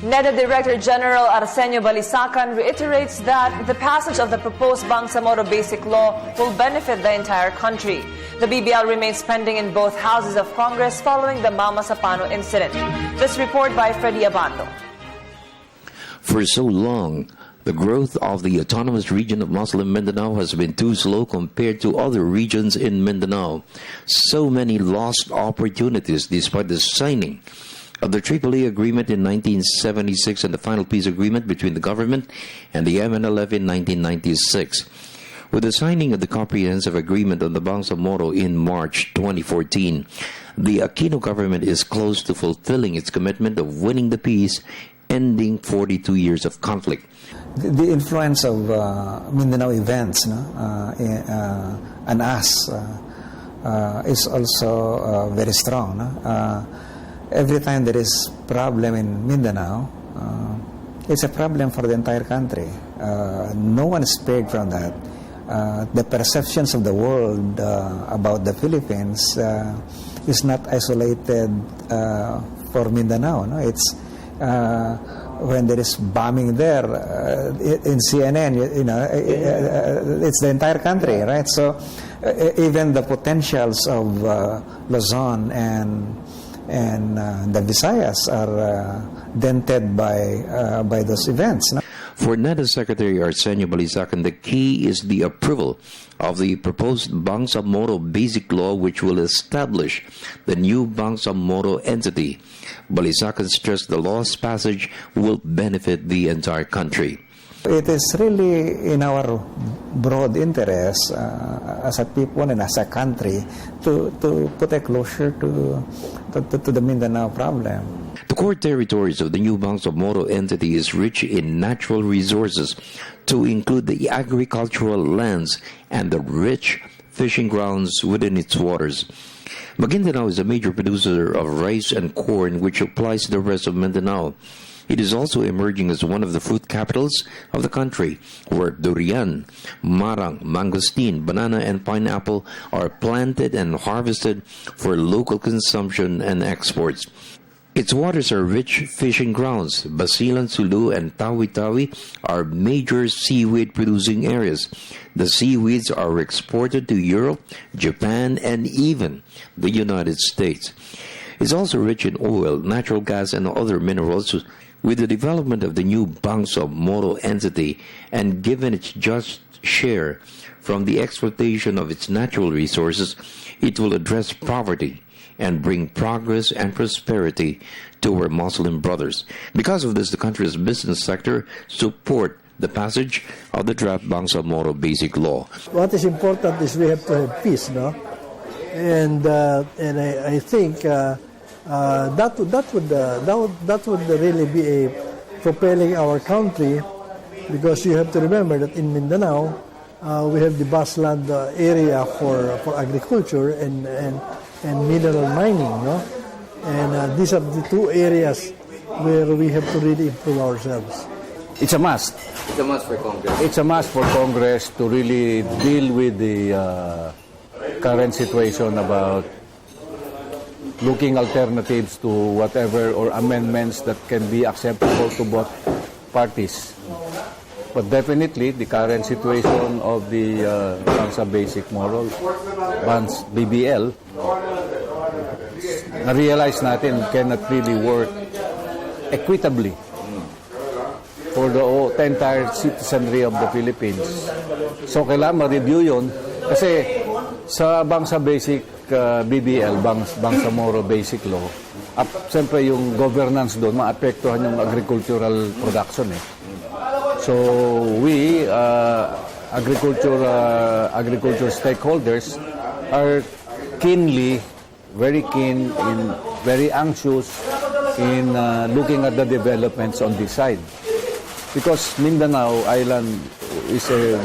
NEDA Director General Arsenio Balisacan reiterates that the passage of the proposed Bangsamoro Basic Law will benefit the entire country. The BBL remains pending in both houses of Congress following the Mama Sapano incident. This report by Freddy Abando. For so long, the growth of the autonomous region of Muslim Mindanao has been too slow compared to other regions in Mindanao. So many lost opportunities despite the signing of the AAA agreement in 1976 and the final peace agreement between the government and the MNLF in 1996. With the signing of the comprehensive agreement on the Bangsamoro in March 2014, the Aquino government is close to fulfilling its commitment of winning the peace, ending 42 years of conflict. The influence of Mindanao events and us is also very strong. Every time there is problem in Mindanao, it's a problem for the entire country. No one is spared from that. The perceptions of the world about the Philippines is not isolated for Mindanao. No? It's when there is bombing there in CNN, it's the entire country, right? So even the potentials of Luzon and the Visayas are dented by those events. No? For NEDA Secretary Arsenio Balisacan, the key is the approval of the proposed Bangsamoro Basic Law, which will establish the new Bangsamoro entity. Balisacan stressed the law's passage will benefit the entire country. It is really in our broad interest as a people and as a country to put a closure to the Mindanao problem. The core territories of the new Bangsamoro entity is rich in natural resources, to include the agricultural lands and the rich fishing grounds within its waters. Maguindanao is a major producer of rice and corn, which applies to the rest of Mindanao. It is also emerging as one of the fruit capitals of the country, where durian, marang, mangosteen, banana, and pineapple are planted and harvested for local consumption and exports. Its waters are rich fishing grounds. Basilan, Sulu, and Tawi-Tawi are major seaweed-producing areas. The seaweeds are exported to Europe, Japan, and even the United States. It's also rich in oil, natural gas, and other minerals. With the development of the new Bangsamoro entity and given its just share from the exploitation of its natural resources, it will address poverty and bring progress and prosperity to our Muslim brothers. Because of this, the country's business sector support the passage of the draft Bangsamoro Basic Law. What is important is we have to have peace, no? And I think that would really be a propelling our country, because you have to remember that in Mindanao we have the Basland area for agriculture and mineral mining, no? And these are the two areas where we have to really improve ourselves. It's a must. It's a must for Congress. It's a must for Congress to really deal with the current situation about looking alternatives to whatever or amendments that can be acceptable to both parties. But definitely, the current situation of the Bangsa Basic Moral, BBL, na-realize natin cannot really work equitably for the entire citizenry of the Philippines. So, kailangan ma-review yun kasi sa Bangsa Basic BBL, Bangsamoro Basic Law, siyempre yung governance doon, maapektuhan yung agricultural production eh. So we, agriculture stakeholders, are very anxious in looking at the developments on this side. Because Mindanao Island is a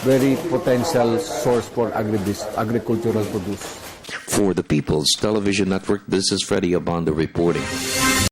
very potential source for agricultural produce. For the People's Television Network, this is Freddy Abando reporting.